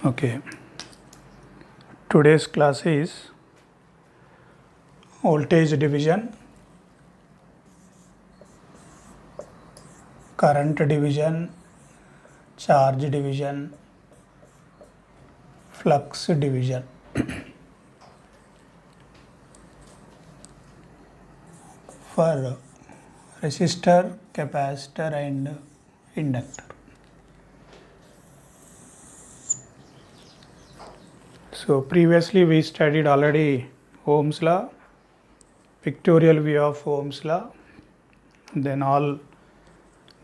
Okay, today's class is voltage division, current division, charge division, flux division. For resistor, capacitor and inductor. So previously we studied already Ohm's law, pictorial view of Ohm's law, then all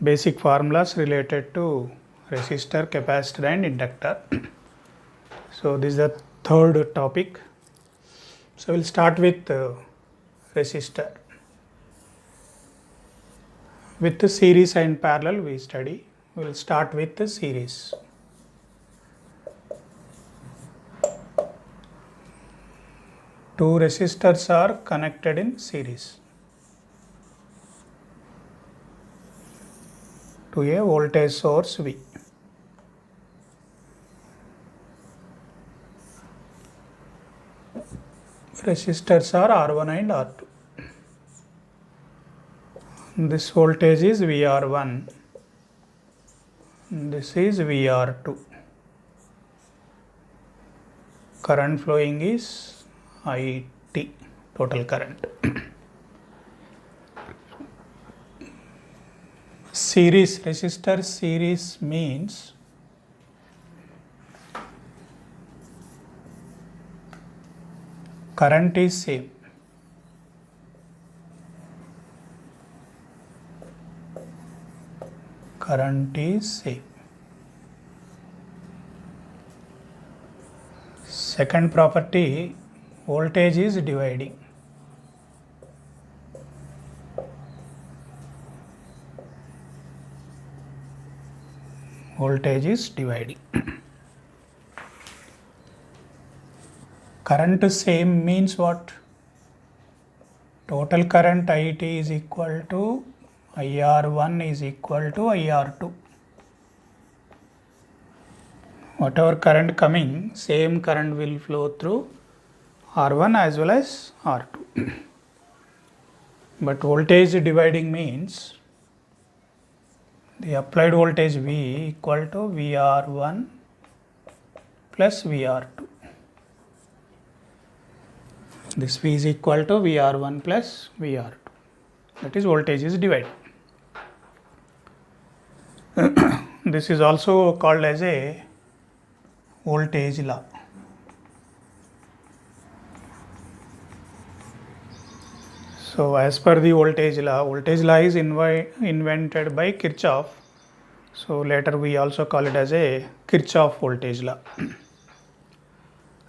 basic formulas related to resistor, capacitor and inductor. So this is the third topic. So we'll start with resistor. With the series and parallel we study. We will start with the series. Two resistors are connected in series to a voltage source V. Resistors are R1 and R2. This voltage is VR1. This is VR2. Current flowing is IT, total current. Series, resistor series means current is same. Current is same. Second property, voltage is dividing. Voltage is dividing. Current same means what? Total current IT is equal to IR1 is equal to IR2. Whatever current coming, same current will flow through R1 as well as R2. But voltage dividing means the applied voltage V equal to VR1 plus VR2. This V is equal to VR1 plus VR2. That is voltage is divided. This is also called as a voltage law. So as per the voltage law is invented by Kirchhoff. So later we also call it as a Kirchhoff voltage law.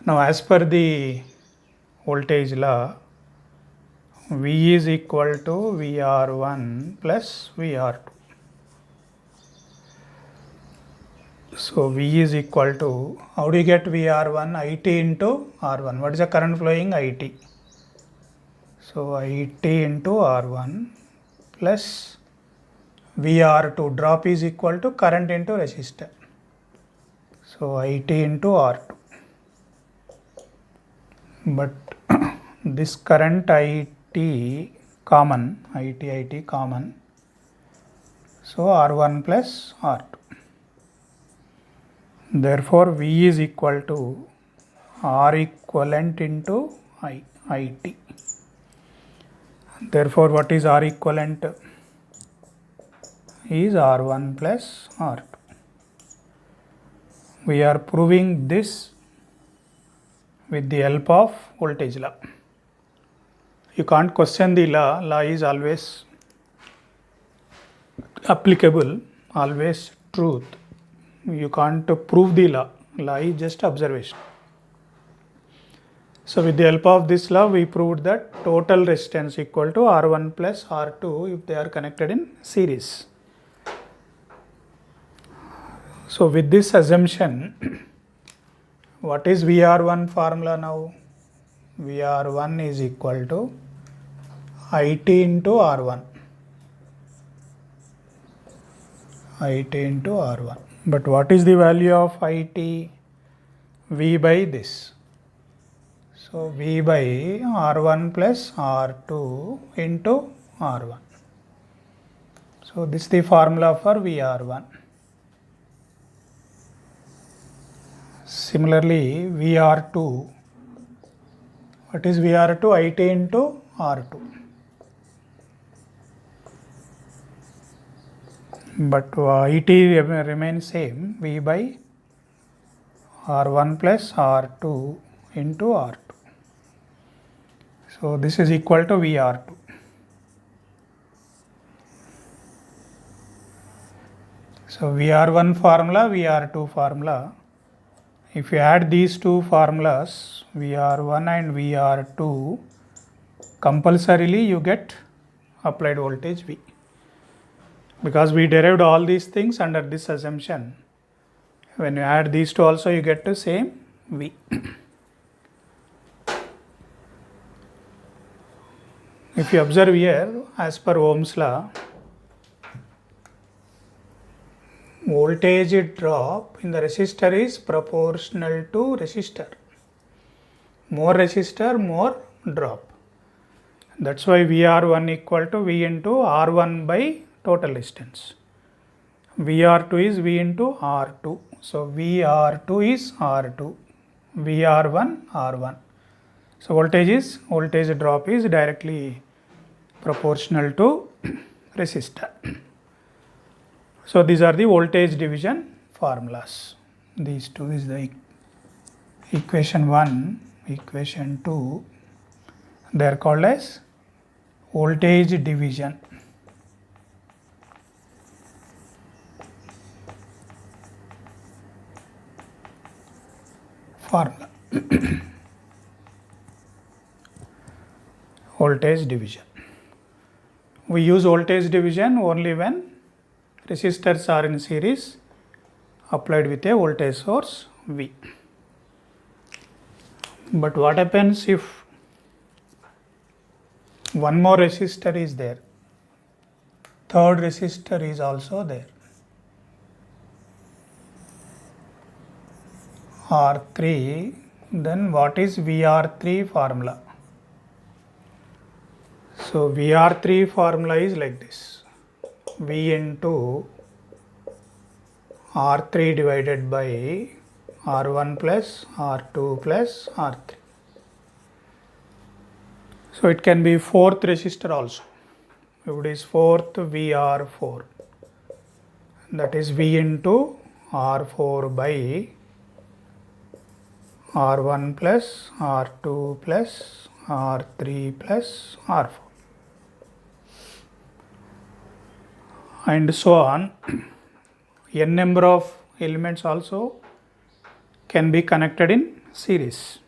Now as per the voltage law, V is equal to VR1 plus VR2. So V is equal to, how do you get VR1? IT into R1. What is the current flowing? IT. So IT into R1 plus VR2. Drop is equal to current into resistor. So IT into R2. But this current IT common. IT common. So R1 plus R2. Therefore, V is equal to R equivalent into IT. Therefore, what is R equivalent? Is R1 plus R2. We are proving this with the help of voltage law. You can't question the law. Law is always applicable, always truth. You can't prove the law. Law is just observation. So with the help of this law, we proved that total resistance equal to R1 plus R2 if they are connected in series. So with this assumption, what is VR1 formula now? VR1 is equal to IT into R1. IT into R1. But what is the value of IT? V by this. So V by R1 plus R2 into R1. So this is the formula for VR1. Similarly, VR2, what is VR2? IT into R2. But IT remains same, V by R1 plus R2 into R2. So this is equal to VR2. So VR1 formula, VR2 formula. If you add these two formulas, VR1 and VR2, compulsorily you get applied voltage V. Because we derived all these things under this assumption. When you add these two also, you get the same V. If you observe here, as per Ohm's law, voltage drop in the resistor is proportional to resistor. More resistor, more drop. That's why VR1 equal to V into R1 by total resistance. VR2 is V into R2. So VR2 is R2. VR1 R1. So voltage drop is directly proportional to resistor. So these are the voltage division formulas. These two is the equation 1, equation 2. They are called as voltage division formula. Voltage division. We use voltage division only when resistors are in series applied with a voltage source V. But what happens if one more resistor is there, third resistor is also there, R3, then what is VR3 formula? So VR3 formula is like this, V into R3 divided by R1 plus R2 plus R3. So it can be fourth resistor also. If it is fourth, VR4, that is V into R4 by R1 plus R2 plus R3 plus R4, and so on. N number of elements also can be connected in series.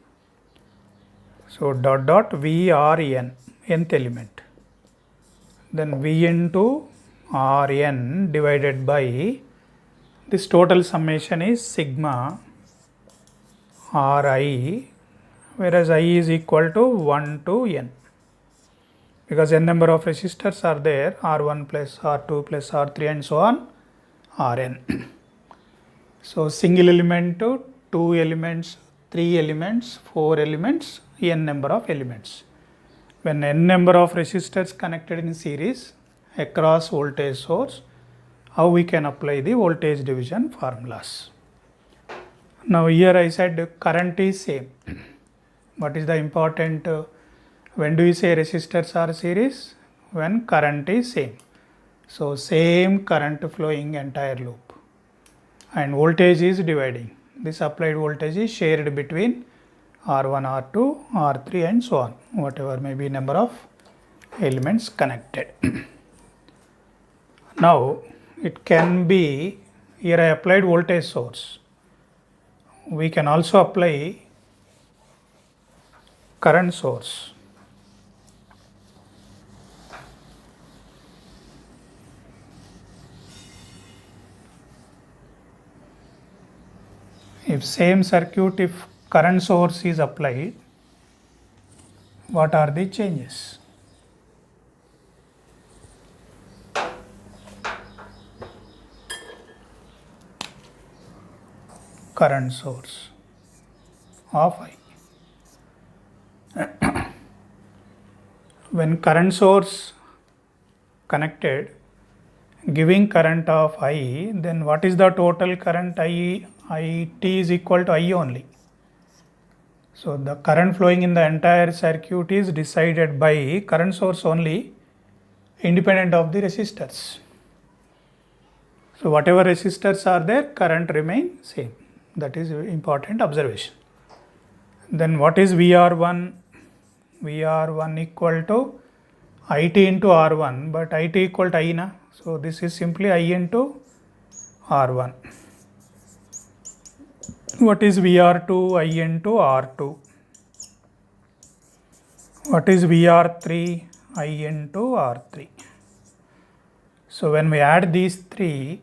So dot dot VRN, nth element. Then V into Rn divided by this total summation is sigma Ri, whereas I is equal to 1 to n. Because n number of resistors are there, R1 plus R2 plus R3 and so on, Rn. So single element to 2 elements, 3 elements, 4 elements, n number of elements. When n number of resistors connected in series across voltage source, how we can apply the voltage division formulas. Now here I said current is same. What is the important, when do we say resistors are series? When current is same. So same current flowing entire loop, and voltage is dividing. This applied voltage is shared between R1, R2, R3 and so on, whatever may be number of elements connected. Now it can be, here I applied voltage source. We can also apply current source. If same circuit, if current source is applied, what are the changes? Current source. of I. When current source connected giving current of I, then what is the total current I? IT is equal to I only. So the current flowing in the entire circuit is decided by current source only, independent of the resistors. So whatever resistors are there, current remain same. That is important observation. Then what is VR1? VR1 equal to IT into R1, but IT equal to I na. So this is simply I into R1. What is VR2? I into R2. What is VR3? I into R3. So when we add these three,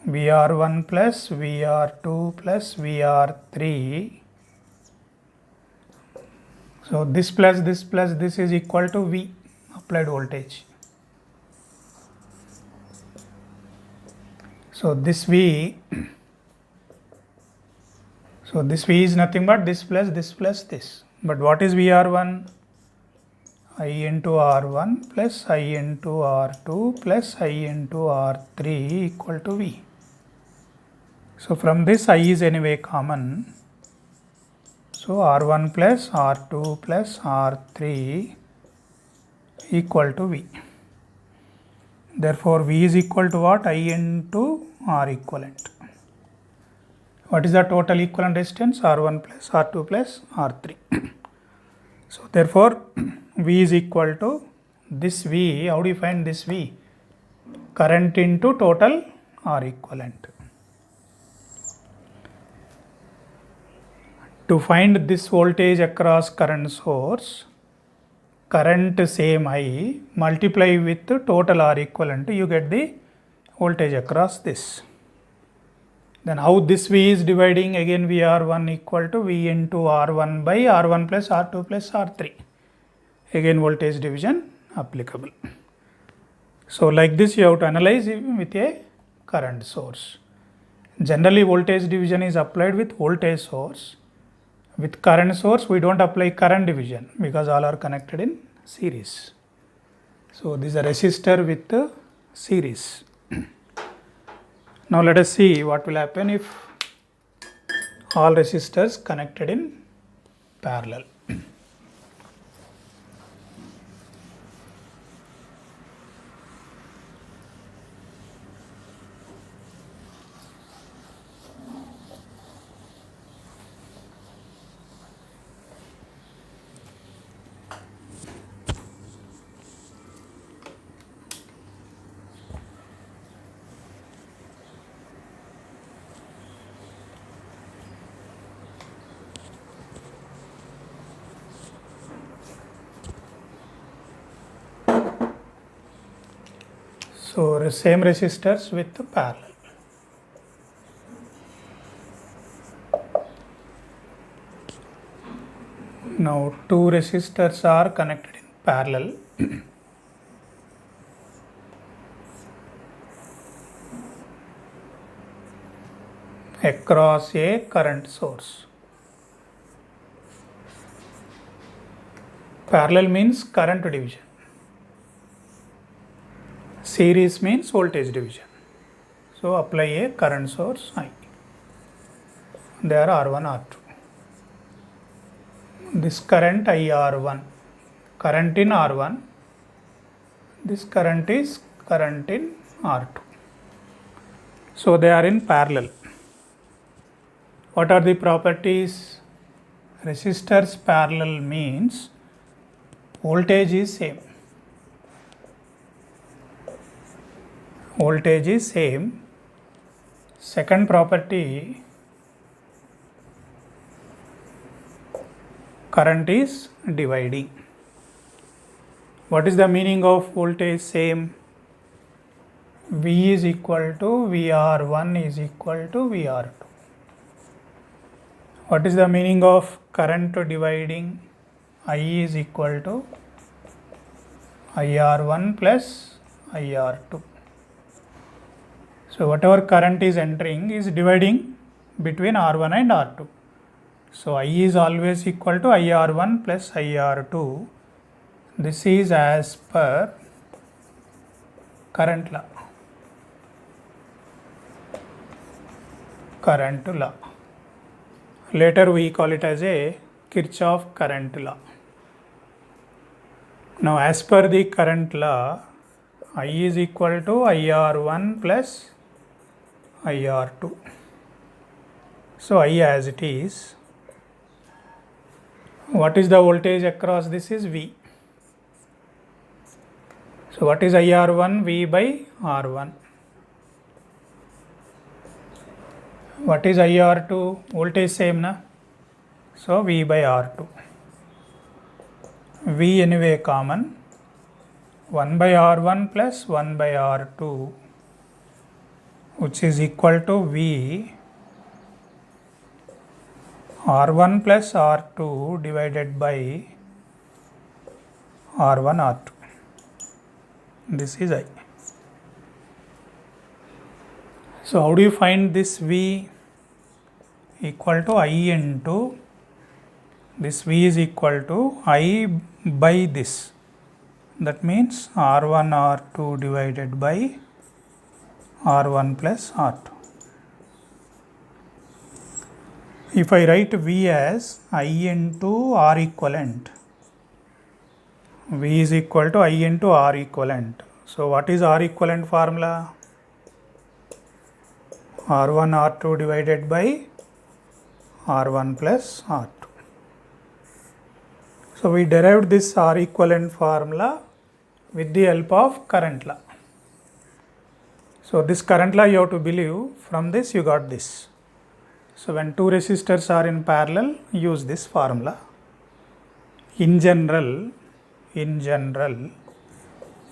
VR1 plus VR2 plus VR3, so this is equal to V, applied voltage. So this V is nothing but this plus this. But what is VR1? I into R1 plus I into R2 plus I into R3 equal to V. So from this I is anyway common. So R1 plus R2 plus R3 equal to V. Therefore V is equal to what? I into R equivalent. What is the total equivalent resistance? R1 plus R2 plus R3. So therefore V is equal to this V. How do you find this V? Current into total R equivalent. To find this voltage across current source, current same I, multiply with total R equivalent, you get the voltage across this. Then how this V is dividing? Again VR1 equal to V into R1 by R1 plus R2 plus R3. Again voltage division applicable. So like this you have to analyze with a current source. Generally voltage division is applied with voltage source. With current source we don't apply current division because all are connected in series. So this is a resistor with the series. Now let us see what will happen if all resistors connected in parallel. So same resistors with parallel. Now two resistors are connected in parallel. Across a current source. Parallel means current division. Series means voltage division. So apply a current source I. They are R1, R2. This current IR1, current in R1. This current is current in R2. So they are in parallel. What are the properties? Resistors parallel means voltage is same. Voltage is same. Second property, current is dividing. What is the meaning of voltage same? V is equal to VR1 is equal to VR2. What is the meaning of current dividing? I is equal to IR1 plus IR2. So whatever current is entering is dividing between R1 and R2. So I is always equal to IR1 plus IR2. This is as per current law. Current law. Later we call it as a Kirchhoff current law. Now as per the current law, I is equal to IR1 plus IR2. So I as it is. What is the voltage across this is V. So what is IR1? V by R1. What is IR2? Voltage same na? So V by R2. V anyway common. 1 by R1 plus 1 by R2, which is equal to V R1 plus R2 divided by R1 R2. This is I. So how do you find this V? Equal to I into this V is equal to I by this. That means R1 R2 divided by R1 plus R2. If I write V as I into R equivalent, V is equal to I into R equivalent. So what is R equivalent formula? R1 R2 divided by R1 plus R2. So we derived this R equivalent formula with the help of current law. So this current law you have to believe, from this you got this. So when two resistors are in parallel, use this formula. In general,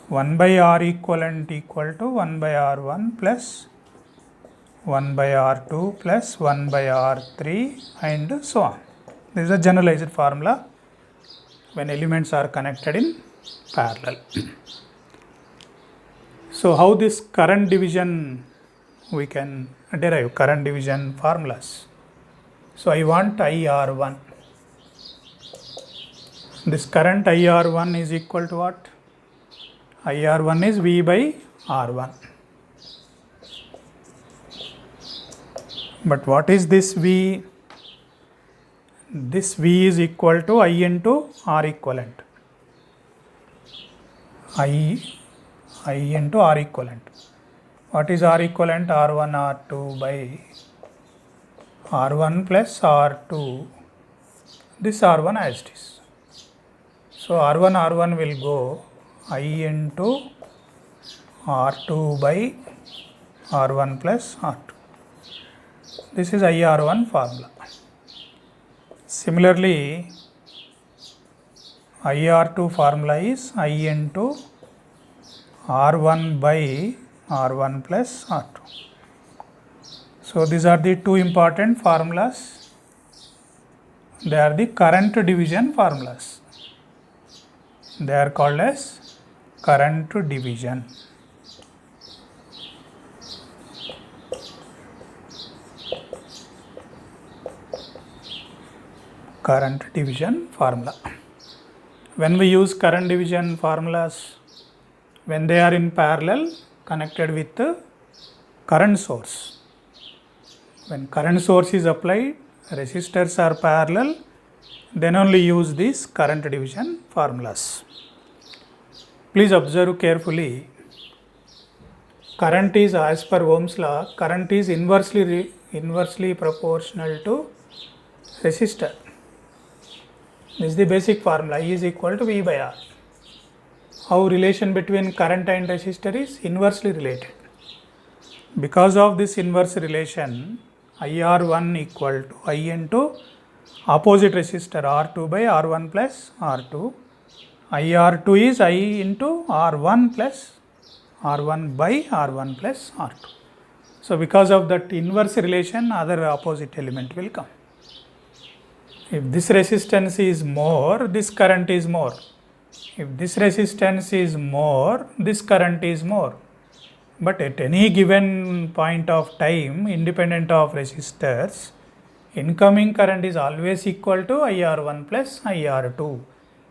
1 by R equivalent equal to 1 by R1 plus 1 by R2 plus 1 by R3 and so on. This is a generalized formula when elements are connected in parallel. So how this current division we can derive current division formulas. So I want IR1. This current IR1 is equal to what? IR1 is V by R1. But what is this V? This V is equal to I into R equivalent. I into R equivalent. What is R equivalent? R1 R2 by R1 plus R2. This R1 as it is. So R1 will go I into R2 by R1 plus R2. This is IR1 formula. Similarly, IR2 formula is I into R1 by R1 plus R2. So these are the two important formulas. They are the current division formulas. They are called as current division. Current division formula. When we use current division formulas, when they are in parallel connected with the current source. When current source is applied, resistors are parallel, then only use these current division formulas. Please observe carefully. Current is, as per Ohm's law, current is inversely proportional to resistor. This is the basic formula. I is equal to V by R. How relation between current and resistor is inversely related. Because of this inverse relation, IR1 equal to I into opposite resistor R2 by R1 plus R2. IR2 is I into R1 plus R1 by R1 plus R2. So because of that inverse relation, other opposite element will come. If this resistance is more, this current is more. If this resistance is more, this current is more. But at any given point of time, independent of resistors, incoming current is always equal to IR1 plus IR2.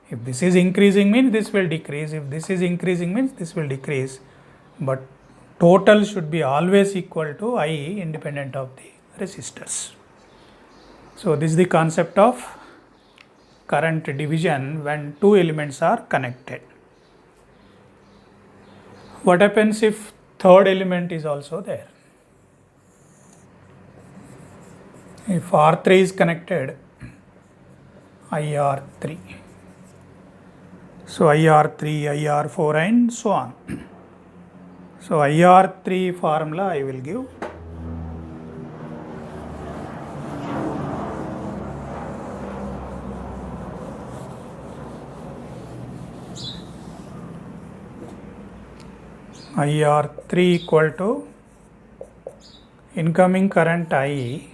If this is increasing means this will decrease, if this is increasing means this will decrease, but total should be always equal to I independent of the resistors. So this is the concept of current division when two elements are connected. What happens if third element is also there? If R3 is connected, IR3. So IR3, IR4 and so on. So IR3 formula I will give. IR3 equal to incoming current I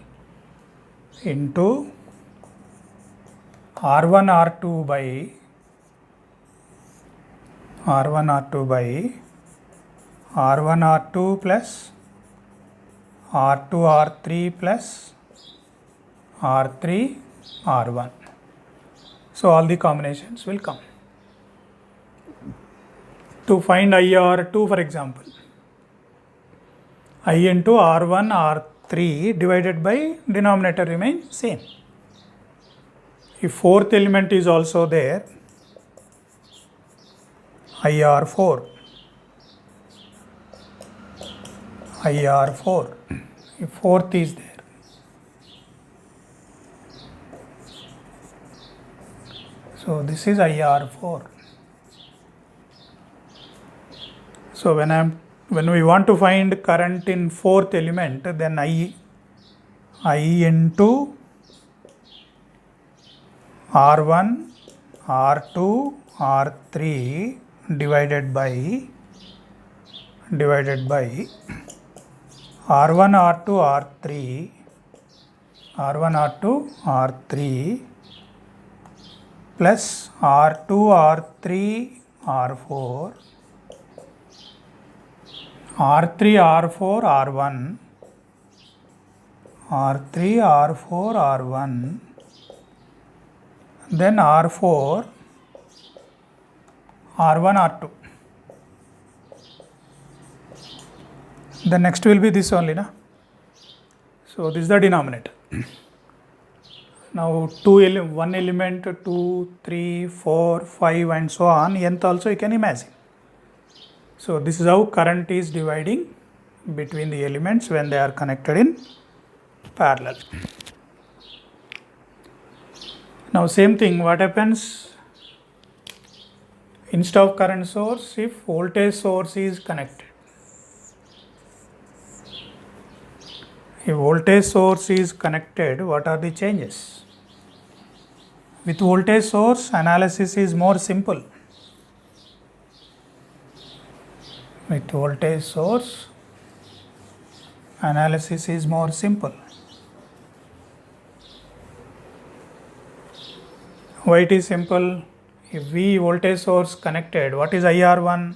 into R1 R2 by R1 R2 plus R2 R3 plus R3 R1. So all the combinations will come. To find IR2, for example, I into R1 R3 divided by denominator remains same. If fourth element is also there, IR4, if fourth is there. So this is IR4. So when we want to find current in fourth element, then I into R1, R2, R3 divided by R1, R2, R3 plus R2, R3, R4, R3, R4, R1, then R4, R1, R2. The next will be this only, na? So this is the denominator. Now one element, 2, 3, 4, 5 and so on, nth also you can imagine. So this is how current is dividing between the elements when they are connected in parallel. Now same thing, what happens instead of current source if voltage source is connected? If voltage source is connected, what are the changes? With voltage source, analysis is more simple. With voltage source, analysis is more simple. Why it is simple? If V voltage source connected, what is IR1?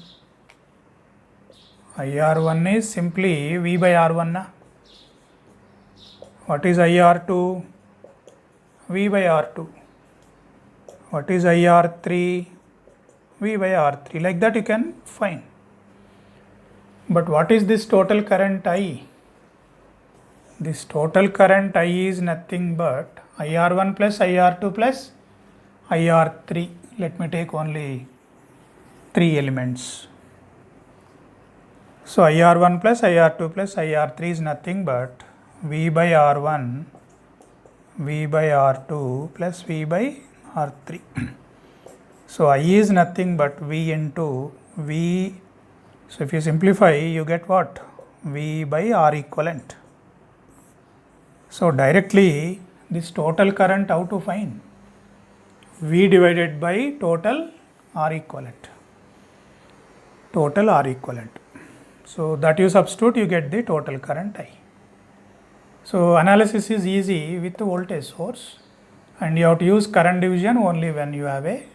IR1 is simply V by R1. Na? What is IR2? V by R2. What is IR3? V by R3. Like that you can find. But what is this total current I? This total current I is nothing but IR1 plus IR2 plus IR3. Let me take only 3 elements. So IR1 plus IR2 plus IR3 is nothing but V by R1, V by R2 plus V by R3. So I is nothing but V into V. So if you simplify, you get what? V by R equivalent. So directly this total current how to find? V divided by total R equivalent. Total R equivalent. So that you substitute, you get the total current I. So analysis is easy with the voltage source, and you have to use current division only when you have a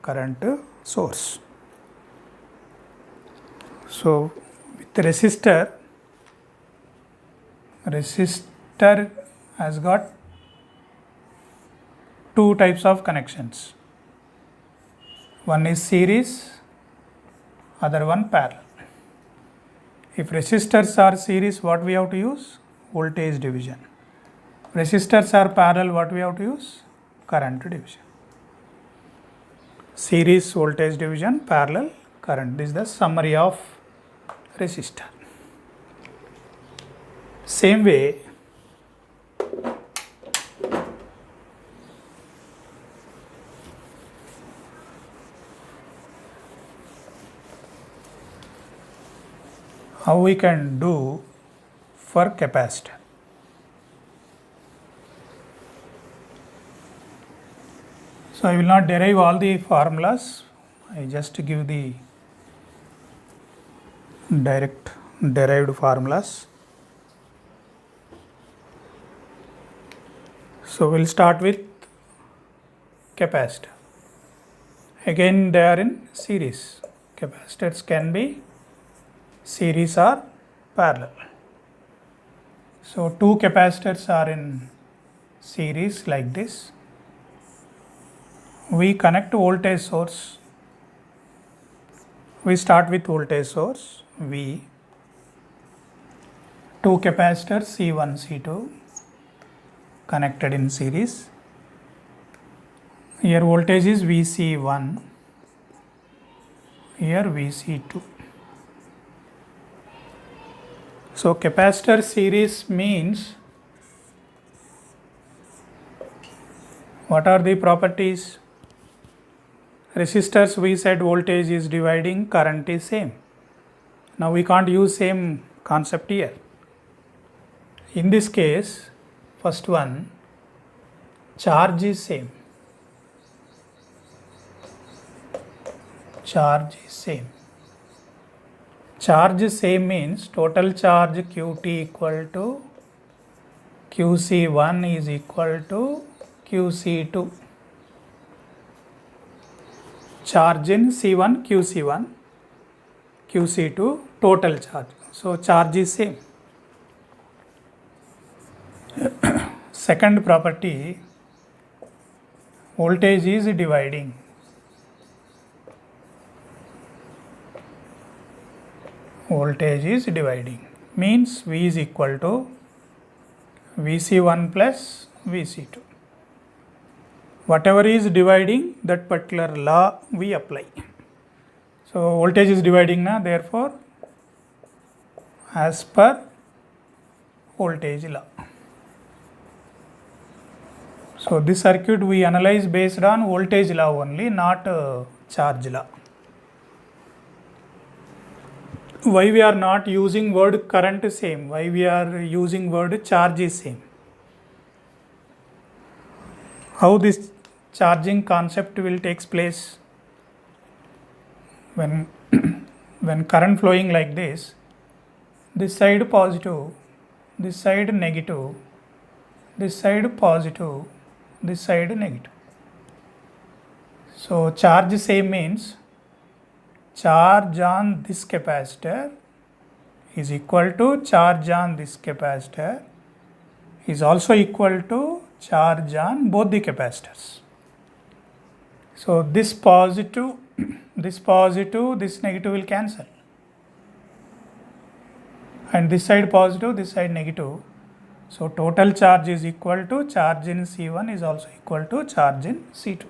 current source. So with the resistor has got two types of connections. One is series, other one parallel. If resistors are series, what we have to use? Voltage division. Resistors are parallel, what we have to use? Current division. Series voltage division, parallel current. This is the summary of resistor. Same way, how we can do for capacitor. So I will not derive all the formulas, I just give the direct derived formulas. So we'll start with capacitor. Again they are in series. Capacitors can be series or parallel. So two capacitors are in series like this. We connect voltage source. We start with voltage source V. Two capacitors C1, C2 connected in series. Here voltage is VC1, here VC2. So capacitor series means, what are the properties? Resistors, we said voltage is dividing, current is same. Now we can't use same concept here. In this case, first one, charge is same. Charge is same. Charge same means total charge Qt equal to Qc1 is equal to Qc2. Charge in C1, Qc1, Qc2, total charge. So charge is same. Second property, voltage is dividing. Voltage is dividing means V is equal to Vc1 plus Vc2. Whatever is dividing, that particular law we apply. So voltage is dividing now, therefore as per voltage law. So this circuit we analyze based on voltage law only, not charge law. Why we are not using word current same? Why we are using word charge is same? How this charging concept will takes place? When when current flowing like this side positive, this side negative, this side positive, this side negative. So charge same means charge on this capacitor is equal to charge on this capacitor is also equal to charge on both the capacitors. So this positive, this negative will cancel. And this side positive, this side negative. So total charge is equal to charge in C1 is also equal to charge in C2.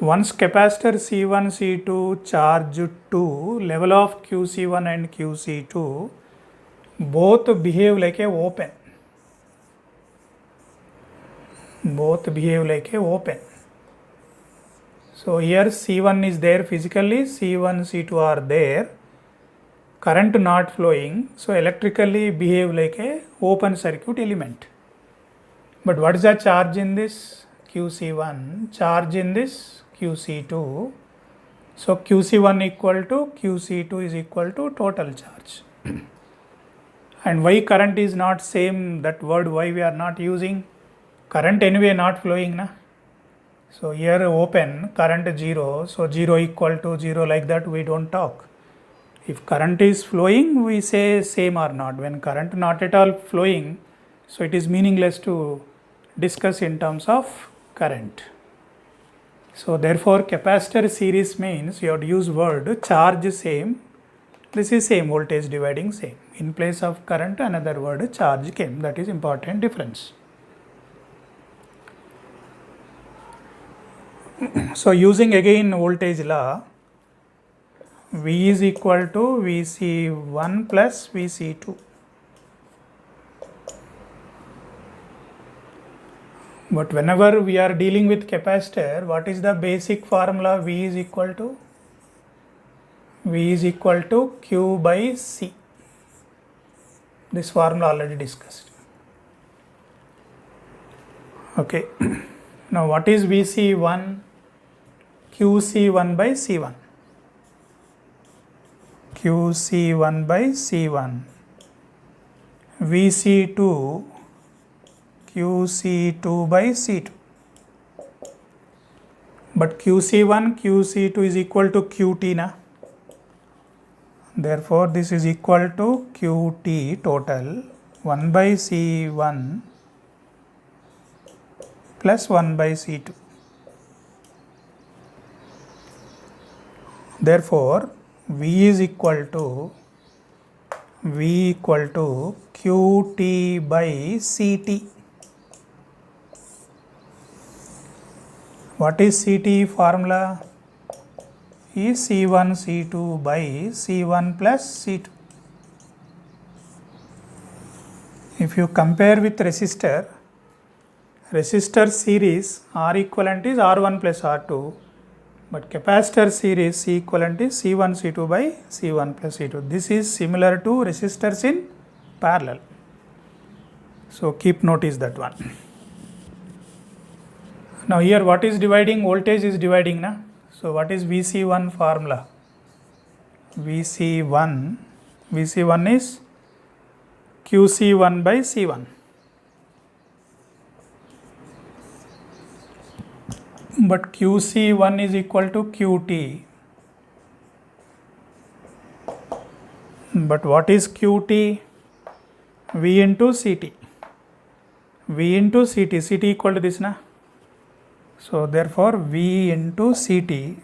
Once capacitor C1, C2 charge to level of QC1 and QC2, both behave like a open. Both behave like a open. So here C1 is there physically, C1, C2 are there, current not flowing, so electrically behave like a open circuit element. But what is the charge in this QC1, charge in this QC2, so QC1 equal to QC2 is equal to total charge. And why current is not same, that word why we are not using? Current anyway not flowing na. So here open, current 0, so 0 equal to 0 like that we don't talk. If current is flowing, we say same or not. When current not at all flowing, so it is meaningless to discuss in terms of current. So therefore capacitor series means you have to use word charge same. This is same, voltage dividing same. In place of current another word charge came, that is important difference. So using again voltage law, V is equal to Vc1 plus Vc2. But whenever we are dealing with capacitor, what is the basic formula? V is equal to Q by C. This formula already discussed. Okay. Now what is Vc1? QC1 by C1. QC1 by C1. Vc2 QC2 by C2. But QC1, QC2 is equal to QT na. Therefore, this is equal to QT total 1 by C1 plus 1 by C2. Therefore, V is equal to QT by CT. What is CT formula? Is C1 C2 by C1 plus C2. If you compare with resistor series R equivalent is R1 plus R2, but capacitor series C equivalent is C1 C2 by C1 plus C2. This is similar to resistors in parallel. So keep notice that one. Now here what is dividing? Voltage is dividing na. So what is Vc1 formula? Vc1 is QC1 by C1. But QC1 is equal to QT. But what is QT? V into CT. V into CT. CT equal to this na. So therefore V into CT,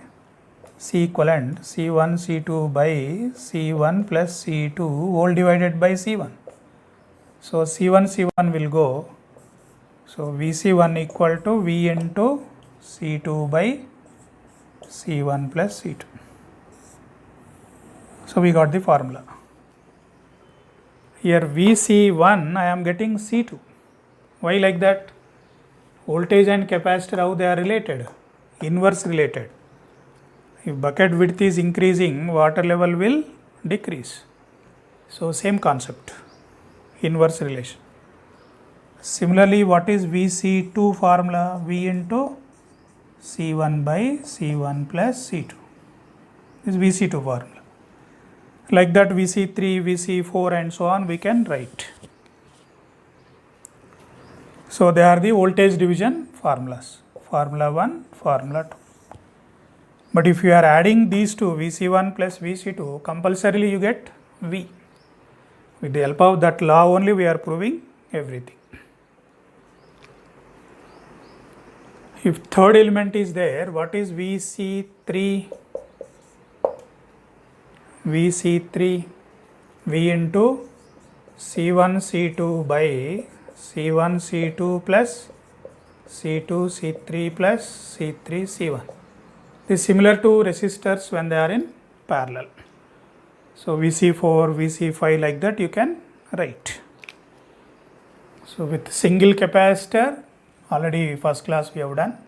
C equivalent C1 C2 by C1 plus C2 whole divided by C1. So C1 will go. So Vc1 equal to V into C2 by C1 plus C2. So we got the formula. Here Vc1 I am getting C2. Why like that? Voltage and capacitor, how they are related? Inverse related. If bucket width is increasing, water level will decrease. So same concept, inverse relation. Similarly, what is Vc2 formula? V into C1 by C1 plus C2. This is Vc2 formula. Like that Vc3, Vc4 and so on we can write. So they are the voltage division formulas, formula 1, formula 2. But if you are adding these two, Vc1 plus Vc2, compulsorily you get V. With the help of that law only we are proving everything. If third element is there, what is Vc3? Vc3, V into C1 C2 by C1 C2 plus C2 C3 plus C3 C1. This is similar to resistors when they are in parallel. So Vc4, Vc5 like that you can write. So with single capacitor, already first class we have done.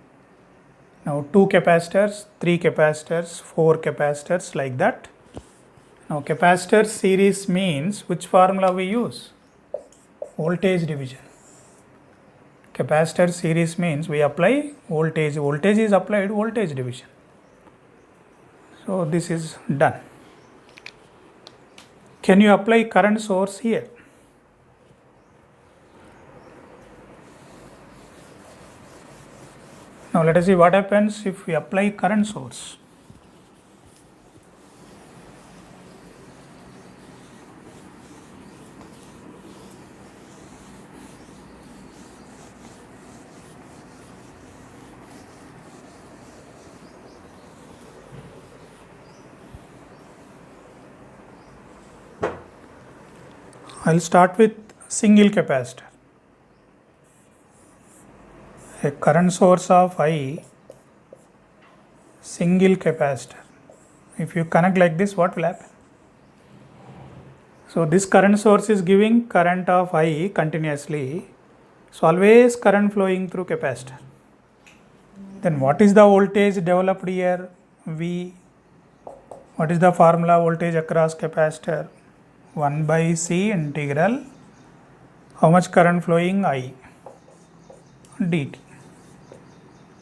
Now 2 capacitors, 3 capacitors, 4 capacitors like that. Now capacitor series means which formula we use? Voltage division. Capacitor series means we apply voltage. Voltage is applied, voltage division. So this is done. Can you apply current source here? Now let us see what happens if we apply current source. I'll start with single capacitor. A current source of I, single capacitor. If you connect like this, what will happen? So this current source is giving current of I continuously. So always current flowing through capacitor. Then what is the voltage developed here? V. What is the formula voltage across capacitor? 1 by C integral. How much current flowing? I. dt.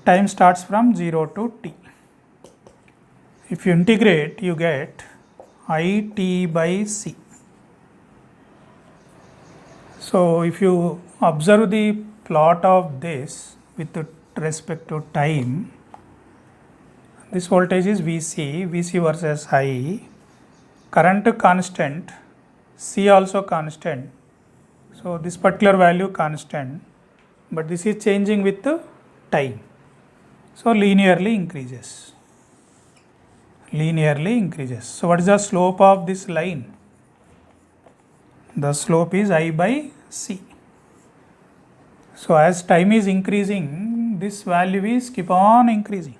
Time starts from 0 to t. If you integrate, you get IT by C. So if you observe the plot of this with respect to time, this voltage is VC, VC versus I, current constant, C also constant. So this particular value constant, but this is changing with the time. So linearly increases. Linearly increases. So what is the slope of this line? The slope is I by C. So as time is increasing, this value is keep on increasing.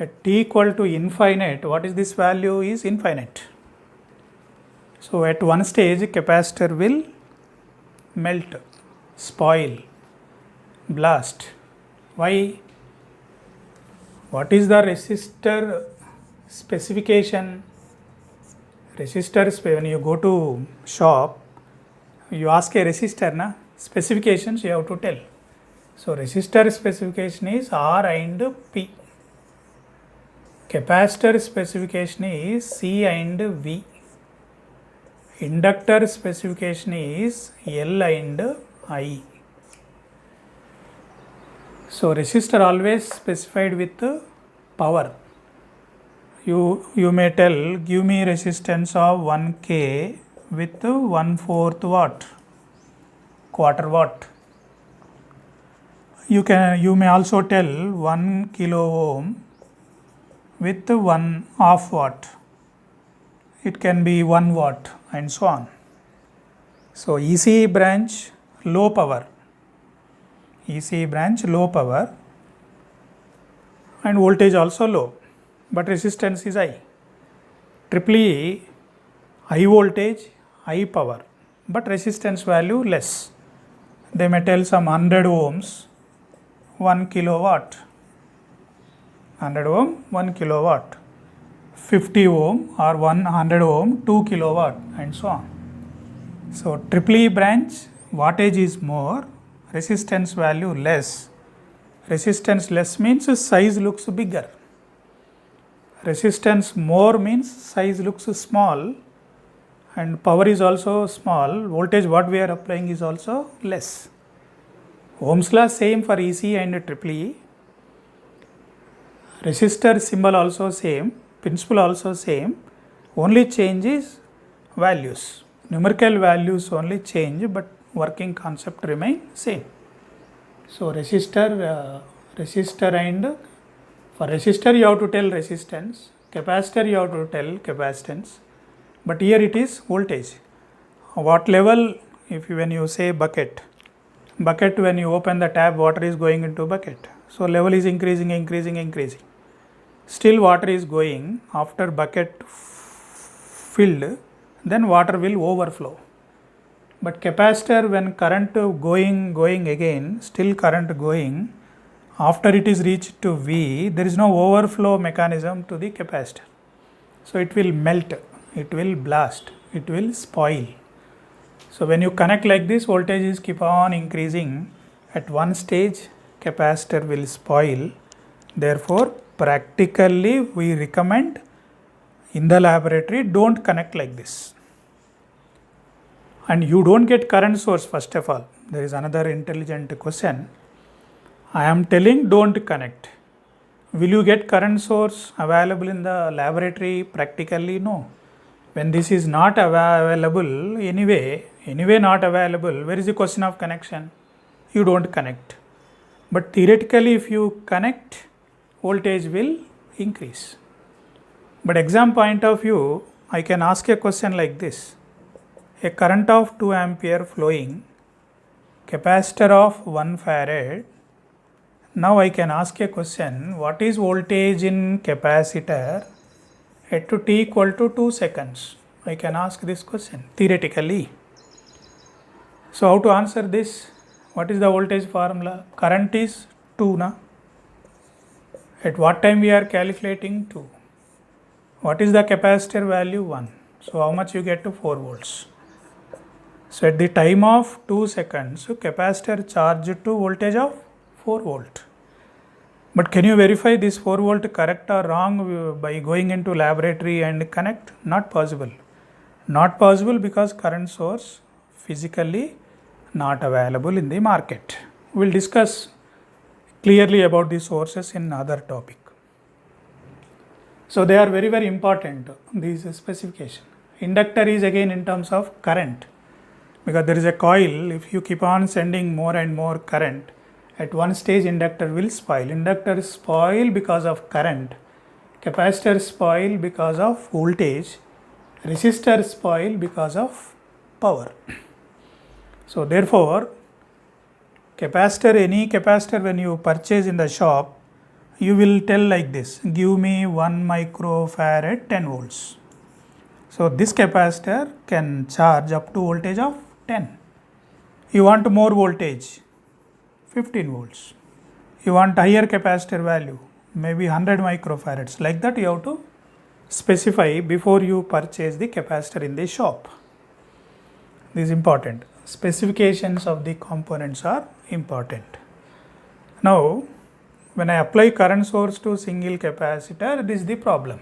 At t equal to infinite, what is this value? Is infinite. So at one stage, capacitor will melt, spoil, blast. Why? What is the resistor specification? Resistor, when you go to shop, you ask a resistor, na? Specifications you have to tell. So resistor specification is R and P. Capacitor specification is C and V. Inductor specification is L and I. So resistor always specified with power. You may tell, give me resistance of 1K with 1/4 watt, quarter watt. You may also tell 1 kilo ohm with 1/2 watt. It can be 1 watt and so on. So EC branch low power. EC branch low power and voltage also low, but resistance is high. Triple E, high voltage, high power, but resistance value less. They may tell some 100 ohms, 1 kilowatt. 100 ohm, 1 kilowatt. 50 ohm or 100 ohm, 2 kilowatt and so on. So triple E branch wattage is more, resistance value less. Resistance less means size looks bigger. Resistance more means size looks small and power is also small. Voltage what we are applying is also less. Ohm's law same for EC and triple E. Resistor symbol also same, principle also same, only change is values. Numerical values only change but working concept remain same. So resistor and for resistor you have to tell resistance, capacitor you have to tell capacitance, but here it is voltage. What level? When you say bucket, when you open the tap, water is going into bucket. So level is increasing. Still water is going. After bucket filled, then water will overflow. But capacitor, when current going again, still current going, after it is reached to V, there is no overflow mechanism to the capacitor. So it will melt, it will blast, it will spoil. So when you connect like this, voltage is keep on increasing. At one stage, capacitor will spoil. Therefore, practically we recommend in the laboratory, don't connect like this. And you don't get current source first of all. There is another intelligent question. I am telling don't connect. Will you get current source available in the laboratory? Practically no. When this is not available anyway not available, where is the question of connection? You don't connect. But theoretically if you connect, voltage will increase. But exam point of view, I can ask a question like this. a current of 2 ampere flowing, capacitor of 1 farad. Now I can ask a question, what is voltage in capacitor at t equal to 2 seconds? I can ask this question theoretically. So how to answer this? What is the voltage formula? Current is 2 na? At what time we are calculating? 2. What is the capacitor value? 1. So how much you get to 4 volts? So at the time of 2 seconds, capacitor charged to voltage of 4 volt. But can you verify this 4 volt correct or wrong by going into laboratory and connect? Not possible. Not possible because current source physically not available in the market. We will discuss clearly about the sources in other topic. So they are very, very important, these specification. Inductor is again in terms of current, because there is a coil. If you keep on sending more and more current, at one stage inductor will spoil. Inductor spoil because of current, capacitor spoil because of voltage, resistor spoil because of power. So therefore, capacitor, any capacitor when you purchase in the shop, you will tell like this, give me 1 microfarad 10 volts. So this capacitor can charge up to voltage of 10. You want more voltage, 15 volts. You want higher capacitor value, maybe 100 microfarads. Like that you have to specify before you purchase the capacitor in the shop. This is important. Specifications of the components are important. Now, when I apply current source to single capacitor, this is the problem.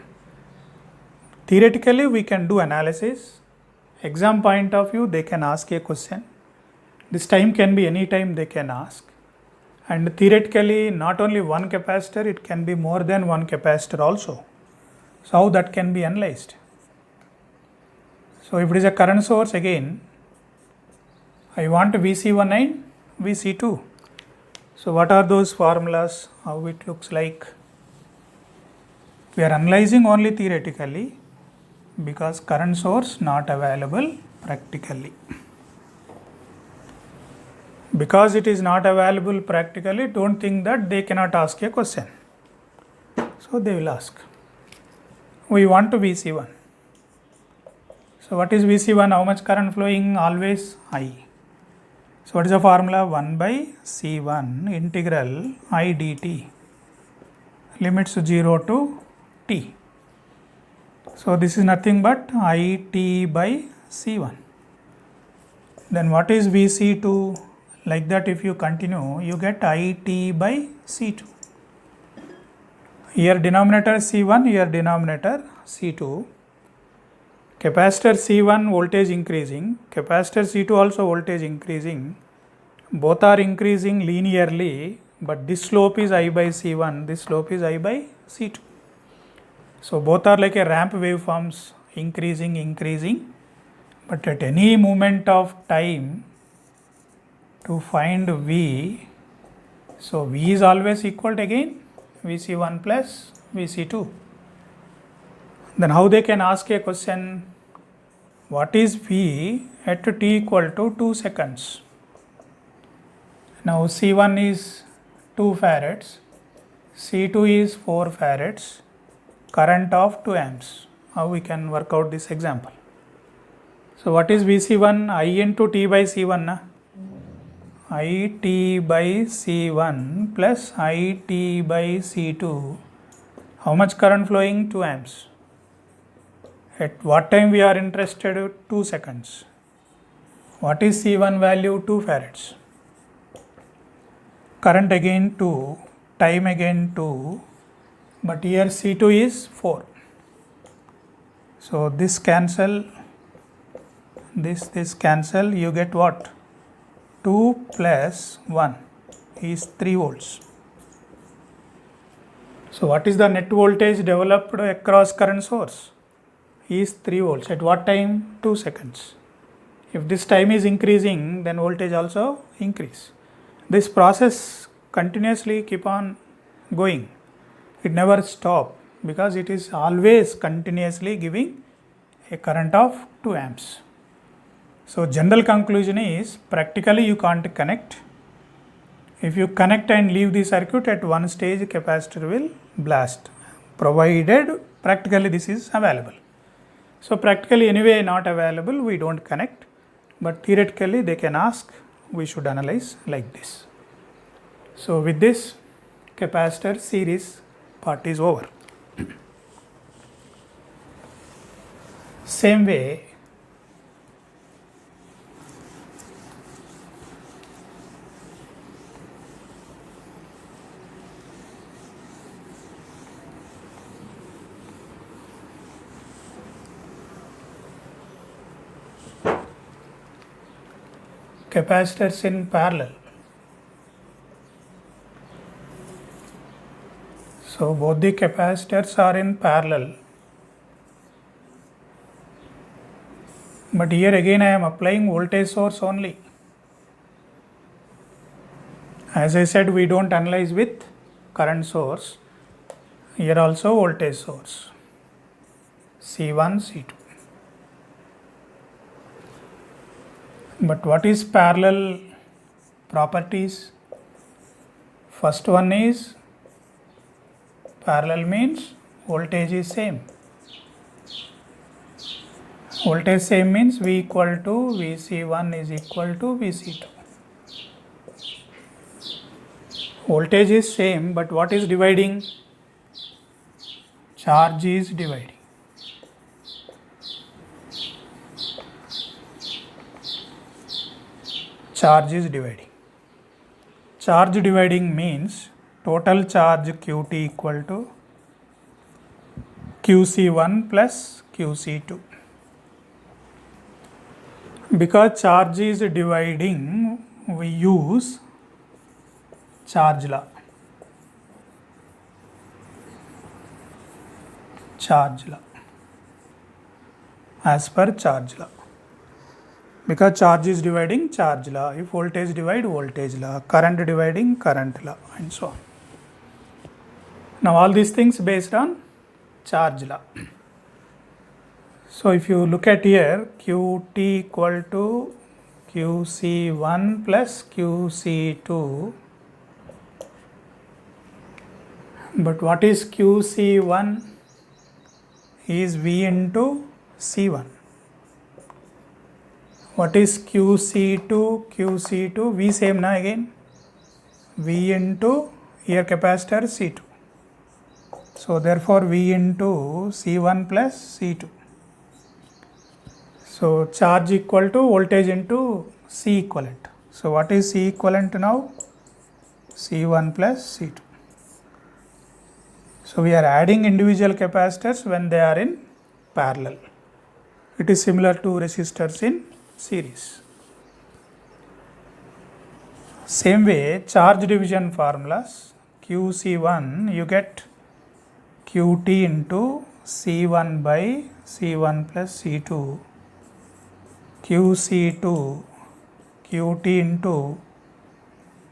Theoretically, we can do analysis. Exam point of view, they can ask a question. This time can be any time they can ask. And theoretically, not only one capacitor, it can be more than one capacitor also. So how that can be analyzed? So if it is a current source, again, I want VC1 and VC2. So what are those formulas? How it looks like? We are analyzing only theoretically because current source not available practically. Because it is not available practically, don't think that they cannot ask a question. So they will ask. We want to VC1. So what is VC1? How much current flowing? Always I. So what is the formula? 1 by C1 integral I dt, limits 0 to t. So this is nothing but IT by C1. Then what is VC2? Like that if you continue, you get IT by C2. Here denominator C1, here denominator C2. Capacitor C1 voltage increasing, capacitor C2 also voltage increasing. Both are increasing linearly, but this slope is I by C1, this slope is I by C2. So both are like a ramp waveforms, increasing, but at any moment of time to find V, so V is always equal to again VC1 plus VC2. Then how they can ask a question, what is V at t equal to 2 seconds? Now C1 is 2 farads, C2 is 4 farads, current of 2 amps. How we can work out this example? So what is VC1? I into T by C1 na? IT by C1 plus IT by C2. How much current flowing? 2 amps. At what time we are interested? 2 seconds. What is C1 value? 2 farads. Current again 2, time again 2, but here C2 is 4. So this cancel, this cancel, you get what? 2 plus 1 is 3 volts. So what is the net voltage developed across current source? Is 3 volts. At what time? 2 seconds. If this time is increasing, then voltage also increase. This process continuously keep on going. It never stop because it is always continuously giving a current of 2 amps. So general conclusion is practically you can't connect. If you connect and leave the circuit at one stage, capacitor will blast, provided practically this is available. So practically anyway not available, we don't connect, but theoretically they can ask, we should analyze like this. So with this, capacitor series part is over. Same way, capacitors in parallel. So both the capacitors are in parallel. But here again I am applying voltage source only. As I said, we don't analyze with current source. Here also voltage source, C1, C2. But what is parallel properties? First one is parallel means voltage is same. Voltage same means V equal to Vc1 is equal to Vc2. Voltage is same, but what is dividing? Charge is dividing. Charge is dividing. Charge dividing means total charge Qt equal to Qc1 plus Qc2. Because charge is dividing, we use charge law. Charge law. As per charge law. Because charge is dividing, charge law. If voltage divide, voltage law. Current dividing, current law, and so on. Now all these things based on charge law. So if you look at here, Qt equal to Qc1 plus Qc2. But what is Qc1? Is V into C1. What is Qc2? Qc2, V same na again. V into here capacitor C2. So therefore V into C1 plus C2. So charge equal to voltage into C equivalent. So what is C equivalent now? C1 plus C2. So we are adding individual capacitors when they are in parallel. It is similar to resistors in series. Same way, charge division formulas, Qc1 you get Qt into C1 by C1 plus C2, Qc2 Qt into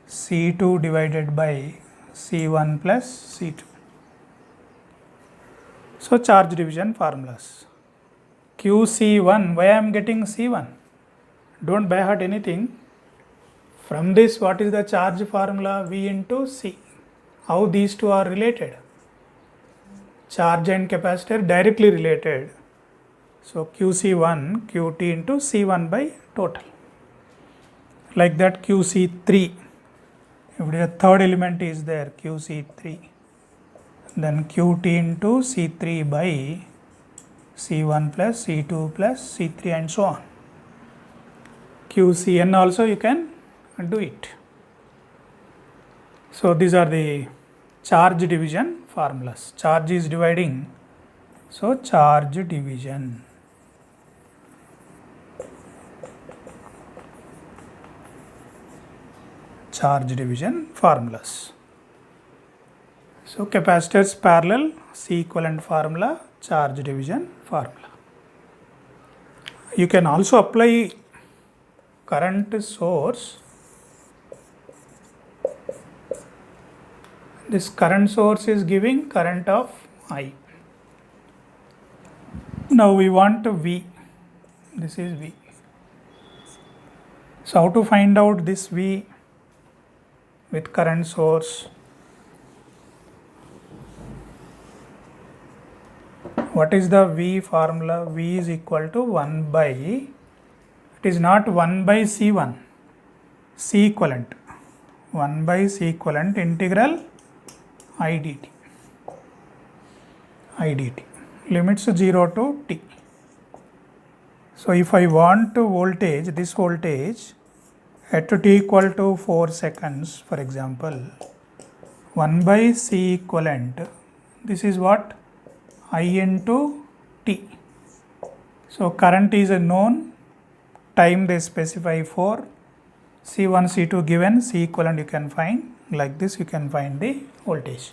C2 divided by C1 plus C2. So charge division formulas. Qc1, why I am getting C1? Don't by heart anything. From this, what is the charge formula? V into C. How these two are related? Charge and capacitor directly related. So Qc1, Qt into C1 by total. Like that Qc3. If the third element is there, Qc3. Then Qt into C3 by C1 plus C2 plus C3 and so on. Qcn also you can do it. So these are the charge division formulas. Charge is dividing, so charge division. Charge division formulas. So capacitors parallel, C equivalent formula, charge division formula. You can also apply current source. This current source is giving current of I. Now we want V. This is V. So how to find out this V with current source? What is the V formula? V is equal to 1 by, it is not 1 by C1, C equivalent, 1 by C equivalent integral IDT, limits 0 to t. So if I want to voltage, this voltage at t equal to 4 seconds, for example, 1 by C equivalent, this is what? I into t. So current is a known, time they specify for, C1, C2 given, C equivalent you can find, like this you can find the voltage.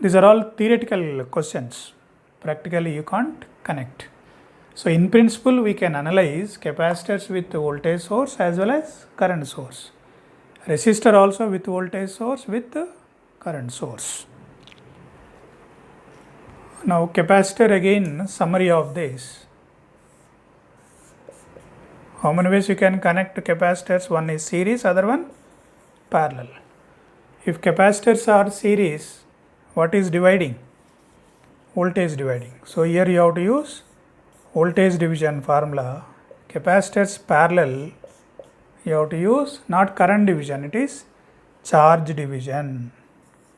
These are all theoretical questions, practically you can't connect. So in principle we can analyze capacitors with voltage source as well as current source, resistor also with voltage source with current source. Now capacitor, again summary of this. How many ways you can connect capacitors? One is series, other one parallel. If capacitors are series, what is dividing? Voltage dividing. So here you have to use voltage division formula. Capacitors parallel, you have to use not current division, it is charge division,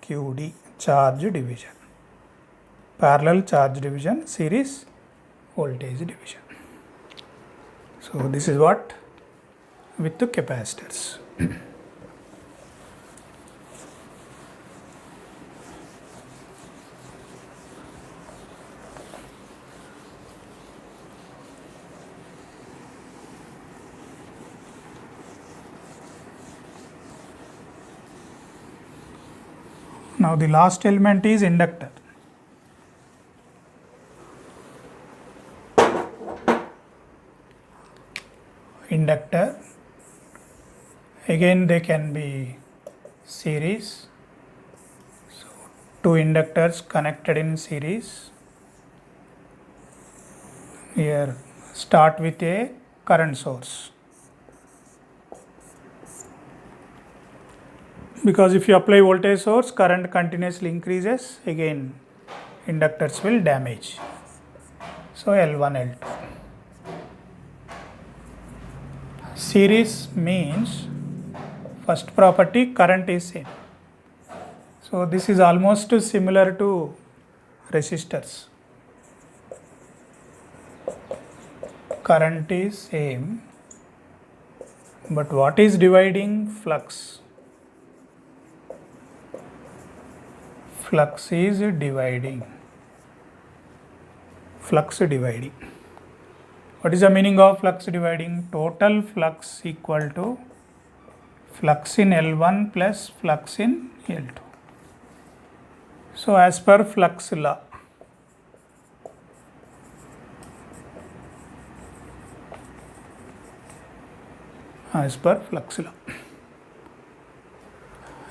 QD, charge division. Parallel charge division, series voltage division. So this is what with the capacitors. Now the last element is inductor. Inductor, again they can be series, so two inductors connected in series. Here start with a current source, because if you apply voltage source, current continuously increases, again inductors will damage. So L1, L2. Series means first property, current is same. So this is almost similar to resistors. Current is same, but what is dividing? Flux. Flux is dividing. Flux dividing. What is the meaning of flux dividing? Total flux equal to flux in L1 plus flux in L2. So as per flux law,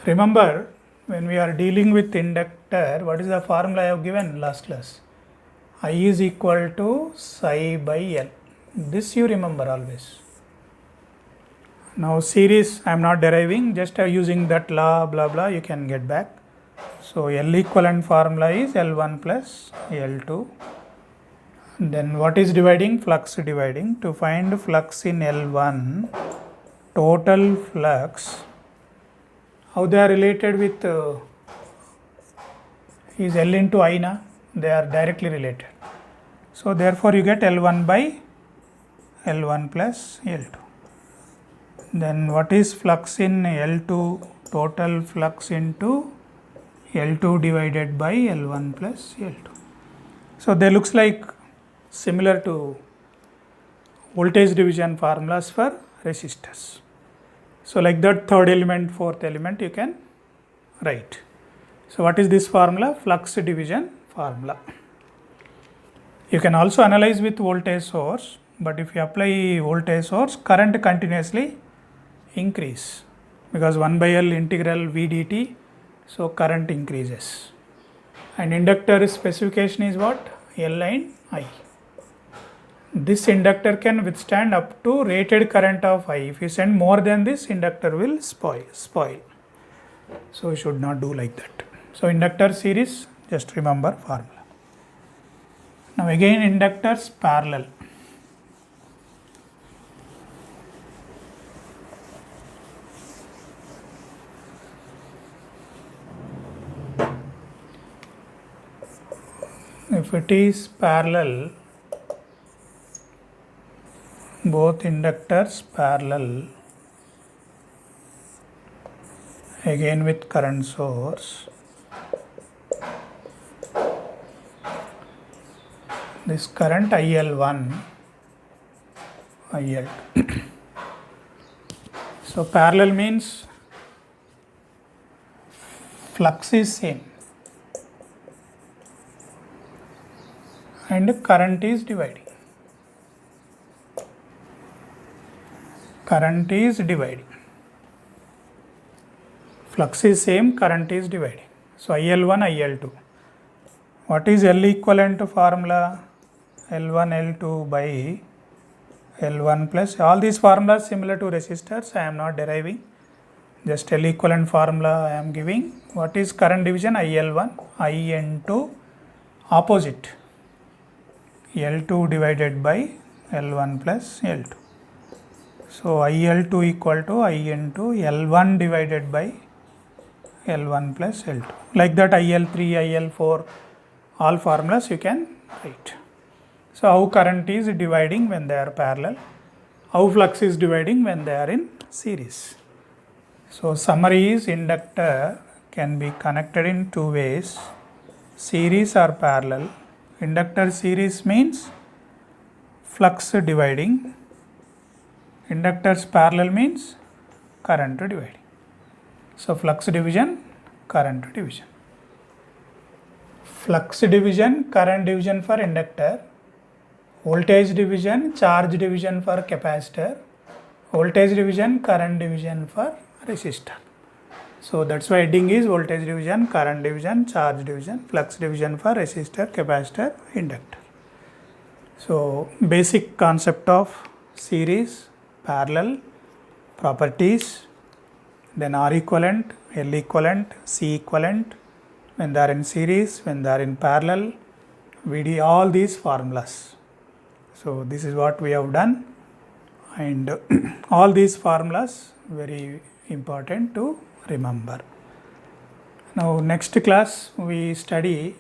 remember when we are dealing with inductor, what is the formula I have given last class? I is equal to psi by L. This you remember always. Now series I am not deriving, just using that law blah blah you can get back. So L equivalent formula is L1 plus L2. Then what is dividing? Flux dividing. To find flux in L1, total flux, how they are related with is L into I na? They are directly related. So therefore you get L1 by L1 plus L2. Then what is flux in L2? Total flux into L2 divided by L1 plus L2. So they looks like similar to voltage division formulas for resistors. So like that, third element, fourth element you can write. So what is this formula? Flux division formula. You can also analyze with voltage source, but if you apply voltage source, current continuously increase, because 1 by L integral V dt, so current increases. And inductor specification is what? L and I. This inductor can withstand up to rated current of I. If you send more than this, inductor will spoil. So you should not do like that. So inductor series, just remember formula. Now again inductors parallel. If it is parallel, both inductors parallel, again with current source, this current IL1, IL2. So parallel means flux is same and current is dividing. Current is dividing. Flux is same, current is dividing. So IL1, IL2. What is L equivalent formula? L1, L2 by L1 plus. All these formulas similar to resistors. I am not deriving. Just L equivalent formula I am giving. What is current division? IL1, IN2 opposite. L2 divided by L1 plus L2. So IL2 equal to IN2 L1 divided by L1 plus L2. Like that IL3, IL4, all formulas you can write. So how current is dividing when they are parallel, how flux is dividing when they are in series. So summary is inductor can be connected in two ways, series or parallel. Inductor series means flux dividing. Inductors parallel means current dividing. So flux division, current division. Flux division, current division for inductor. Voltage division, charge division for capacitor. Voltage division, current division for resistor. So that's why heading is voltage division, current division, charge division, flux division for resistor, capacitor, inductor. So basic concept of series, parallel, properties, then R equivalent, L equivalent, C equivalent, when they are in series, when they are in parallel, VD, all these formulas. So this is what we have done, and all these formulas very important to remember. Now next class we study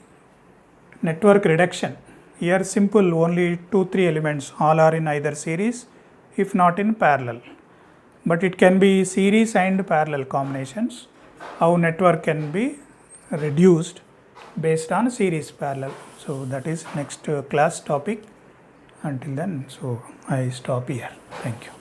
network reduction. Here simple, only 2-3 elements, all are in either series if not in parallel, but it can be series and parallel combinations. How network can be reduced based on series parallel. So that is next class topic. Until then, so I stop here. Thank you.